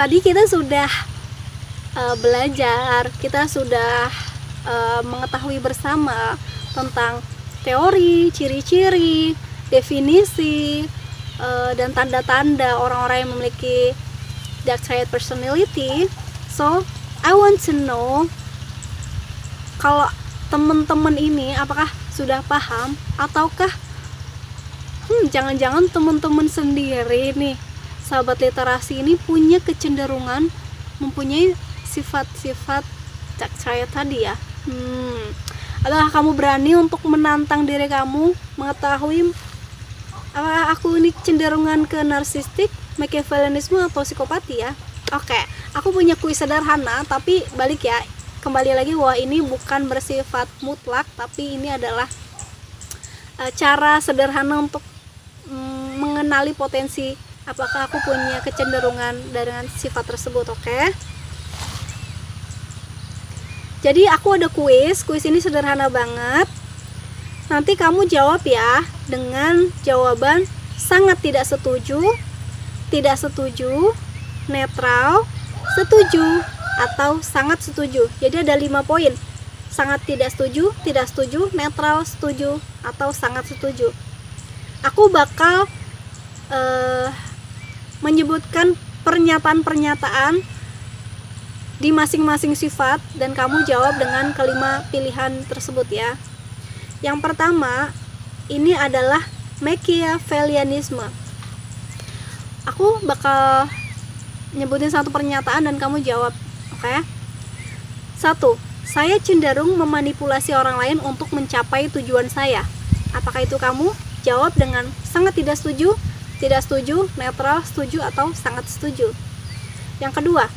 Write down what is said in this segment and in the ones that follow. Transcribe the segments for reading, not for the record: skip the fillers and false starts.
tadi kita sudah belajar, kita sudah mengetahui bersama tentang teori, ciri-ciri, definisi, dan tanda-tanda orang-orang yang memiliki dark trait personality. So, I want to know kalau teman-teman ini apakah sudah paham ataukah jangan-jangan teman-teman sendiri nih, sahabat literasi ini punya kecenderungan mempunyai sifat-sifat dark trait tadi ya. Apakah kamu berani untuk menantang diri kamu, mengetahui apakah aku ini cenderungan ke narsistik, Machiavellianisme atau psikopati ya? Oke, aku punya kuis sederhana, tapi balik ya, kembali lagi bahwa ini bukan bersifat mutlak, tapi ini adalah cara sederhana untuk mengenali potensi apakah aku punya kecenderungan dengan sifat tersebut. Oke? Jadi aku ada kuis ini sederhana banget. Nanti kamu jawab ya dengan jawaban sangat tidak setuju, netral, setuju, atau sangat setuju. Jadi ada 5 poin. Sangat tidak setuju, netral, setuju, atau sangat setuju. Aku bakal menyebutkan pernyataan-pernyataan di masing-masing sifat dan kamu jawab dengan kelima pilihan tersebut ya. Yang pertama, ini adalah Machiavellianisme. Aku bakal nyebutin satu pernyataan dan kamu jawab, oke? 1. Saya cenderung memanipulasi orang lain untuk mencapai tujuan saya. Apakah itu kamu? Jawab dengan sangat tidak setuju, netral, setuju, atau sangat setuju. Yang kedua,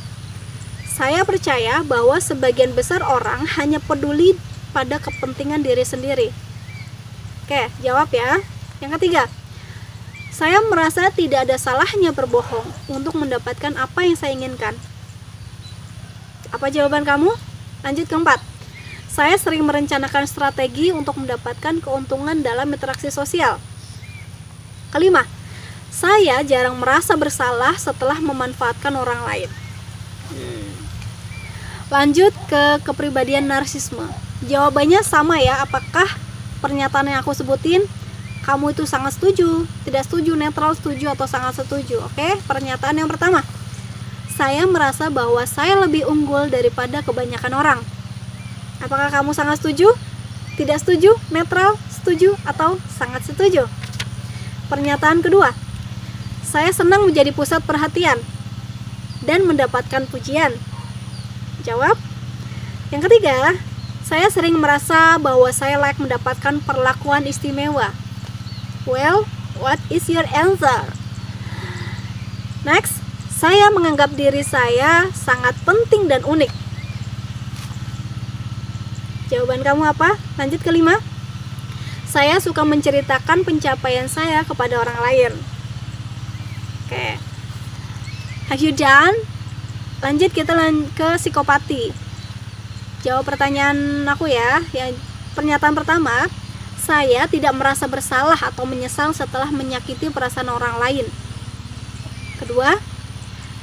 saya percaya bahwa sebagian besar orang hanya peduli pada kepentingan diri sendiri. Oke, jawab ya. Yang ketiga, saya merasa tidak ada salahnya berbohong untuk mendapatkan apa yang saya inginkan. Apa jawaban kamu? Lanjut ke 4. Saya sering merencanakan strategi untuk mendapatkan keuntungan dalam interaksi sosial. Kelima, saya jarang merasa bersalah setelah memanfaatkan orang lain. Lanjut ke kepribadian narsisme. Jawabannya sama ya, apakah pernyataan yang aku sebutin kamu itu sangat setuju, tidak setuju, netral, setuju, atau sangat setuju. Oke, pernyataan yang pertama. Saya merasa bahwa saya lebih unggul daripada kebanyakan orang. Apakah kamu sangat setuju, tidak setuju, netral, setuju, atau sangat setuju? Pernyataan kedua. Saya senang menjadi pusat perhatian dan mendapatkan pujian. Jawab. Yang ketiga, saya sering merasa bahwa saya layak mendapatkan perlakuan istimewa. Well, what is your answer? Next, saya menganggap diri saya sangat penting dan unik. Jawaban kamu apa? Lanjut ke 5. Saya suka menceritakan pencapaian saya kepada orang lain. Oke. Have you done? Lanjut kita ke psikopati. Jawab pertanyaan aku ya. Yang pernyataan pertama, saya tidak merasa bersalah atau menyesal setelah menyakiti perasaan orang lain. Kedua,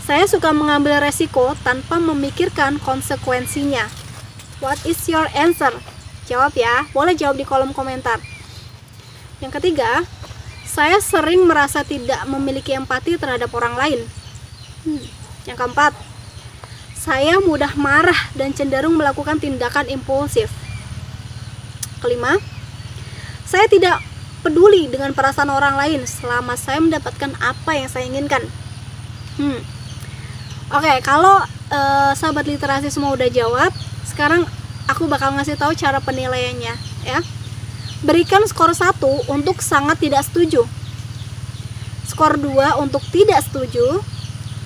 saya suka mengambil resiko tanpa memikirkan konsekuensinya. What is your answer? Jawab ya. Boleh jawab di kolom komentar. Yang ketiga, saya sering merasa tidak memiliki empati terhadap orang lain. Yang keempat, saya mudah marah dan cenderung melakukan tindakan impulsif. Kelima, saya tidak peduli dengan perasaan orang lain selama saya mendapatkan apa yang saya inginkan. Oke, kalau sahabat literasi semua udah jawab, sekarang aku bakal ngasih tahu cara penilaiannya ya. Berikan skor 1 untuk sangat tidak setuju, skor 2 untuk tidak setuju,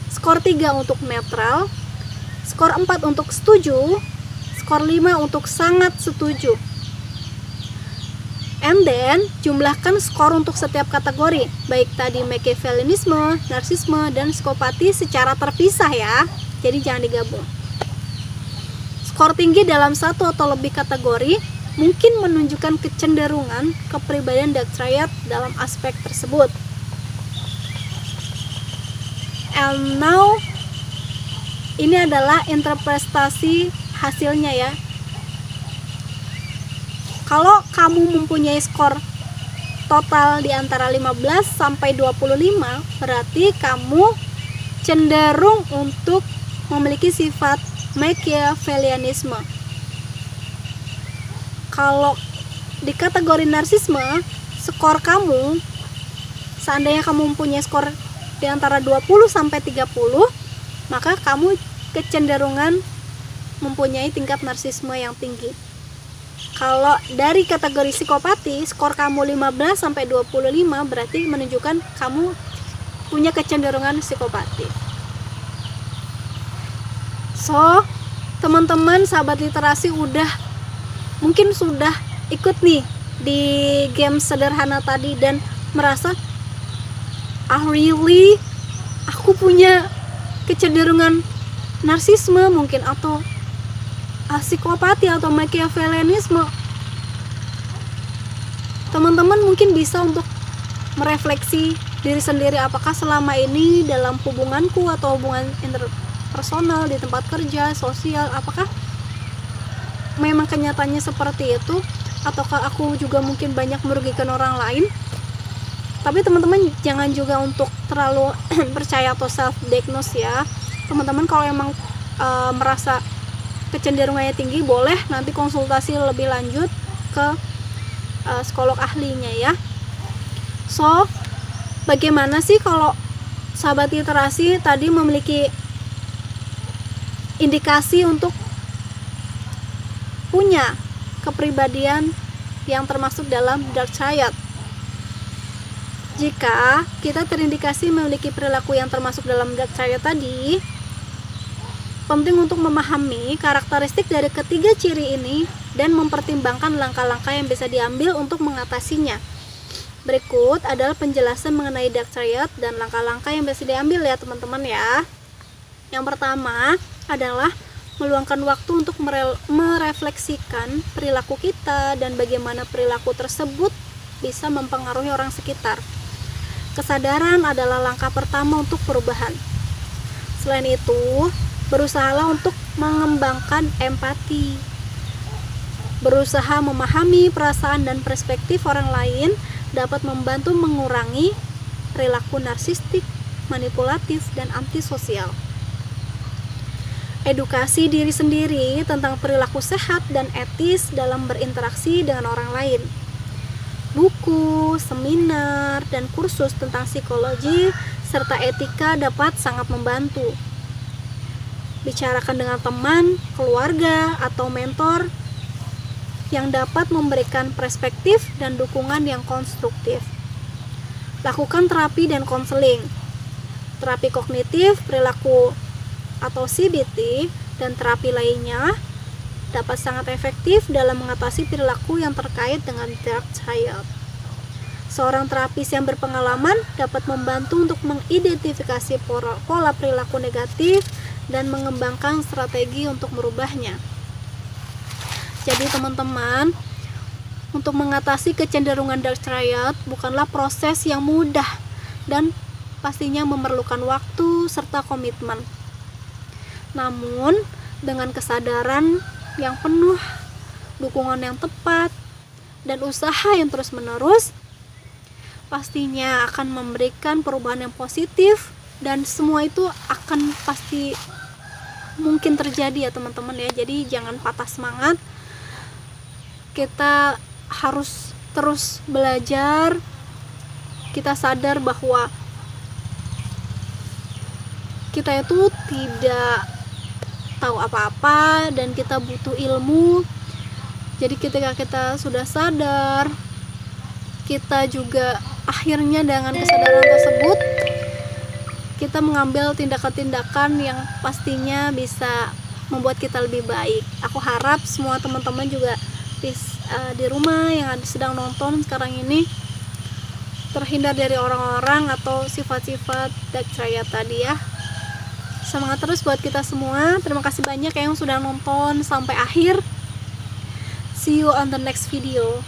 skor 3 untuk netral, skor 4 untuk setuju, skor 5 untuk sangat setuju. And then, jumlahkan skor untuk setiap kategori, baik tadi Machiavellianisme, narsisme, dan psikopati secara terpisah ya. Jadi jangan digabung. Skor tinggi dalam satu atau lebih kategori mungkin menunjukkan kecenderungan kepribadian dark trait dalam aspek tersebut. And now, Ini adalah interpretasi hasilnya ya. Kalau kamu mempunyai skor total di antara 15 sampai 25, berarti kamu cenderung untuk memiliki sifat Machiavellianisme. Kalau di kategori narsisme, skor kamu, seandainya kamu mempunyai skor di antara 20 sampai 30, maka kamu kecenderungan mempunyai tingkat narsisme yang tinggi. Kalau dari kategori psikopati, skor kamu 15 sampai 25 berarti menunjukkan kamu punya kecenderungan psikopati. So, teman-teman sahabat literasi mungkin sudah ikut nih di game sederhana tadi dan merasa aku punya kecenderungan narsisme mungkin, atau psikopati atau Machiavellianisme. Teman-teman mungkin bisa untuk merefleksi diri sendiri, apakah selama ini dalam hubunganku atau hubungan interpersonal di tempat kerja, sosial, apakah memang kenyataannya seperti itu, ataukah aku juga mungkin banyak merugikan orang lain. Tapi teman-teman jangan juga untuk terlalu percaya atau self diagnose ya. Teman-teman kalau emang merasa kecenderungannya tinggi, boleh nanti konsultasi lebih lanjut ke psikolog ahlinya ya. So, bagaimana sih kalau sahabat literasi tadi memiliki indikasi untuk punya kepribadian yang termasuk dalam dark triad? Jika kita terindikasi memiliki perilaku yang termasuk dalam dark triad tadi, penting untuk memahami karakteristik dari ketiga ciri ini dan mempertimbangkan langkah-langkah yang bisa diambil untuk mengatasinya. Berikut adalah penjelasan mengenai dark triad dan langkah-langkah yang bisa diambil ya teman-teman ya. Yang pertama adalah meluangkan waktu untuk merefleksikan perilaku kita dan bagaimana perilaku tersebut bisa mempengaruhi orang sekitar. Kesadaran adalah langkah pertama untuk perubahan. Selain itu, berusahalah untuk mengembangkan empati. Berusaha memahami perasaan dan perspektif orang lain dapat membantu mengurangi perilaku narsistik, manipulatif, dan antisosial. Edukasi diri sendiri tentang perilaku sehat dan etis dalam berinteraksi dengan orang lain. Buku, seminar, dan kursus tentang psikologi serta etika dapat sangat membantu. Bicarakan dengan teman, keluarga, atau mentor yang dapat memberikan perspektif dan dukungan yang konstruktif. Lakukan terapi dan konseling. Terapi kognitif, perilaku atau CBT, dan terapi lainnya dapat sangat efektif dalam mengatasi perilaku yang terkait dengan dark triad. Seorang terapis yang berpengalaman dapat membantu untuk mengidentifikasi pola perilaku negatif dan mengembangkan strategi untuk merubahnya. Jadi teman-teman, untuk mengatasi kecenderungan dark triad bukanlah proses yang mudah dan pastinya memerlukan waktu serta komitmen. Namun, dengan kesadaran yang penuh, dukungan yang tepat, dan usaha yang terus-menerus, pastinya akan memberikan perubahan yang positif, dan semua itu akan pasti mungkin terjadi ya teman-teman ya. Jadi jangan patah semangat, kita harus terus belajar. Kita sadar bahwa kita itu tidak tahu apa-apa dan kita butuh ilmu. Jadi ketika kita sudah sadar, kita juga akhirnya dengan kesadaran tersebut kita mengambil tindakan-tindakan yang pastinya bisa membuat kita lebih baik. Aku harap semua teman-teman juga di rumah yang sedang nonton sekarang ini terhindar dari orang-orang atau sifat-sifat dark triad tadi ya. Semangat terus buat kita semua. Terima kasih banyak yang sudah nonton sampai akhir. See you on the next video.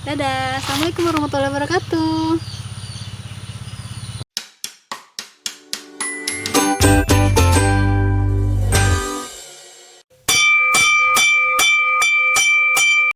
Dadah. Assalamualaikum warahmatullahi wabarakatuh.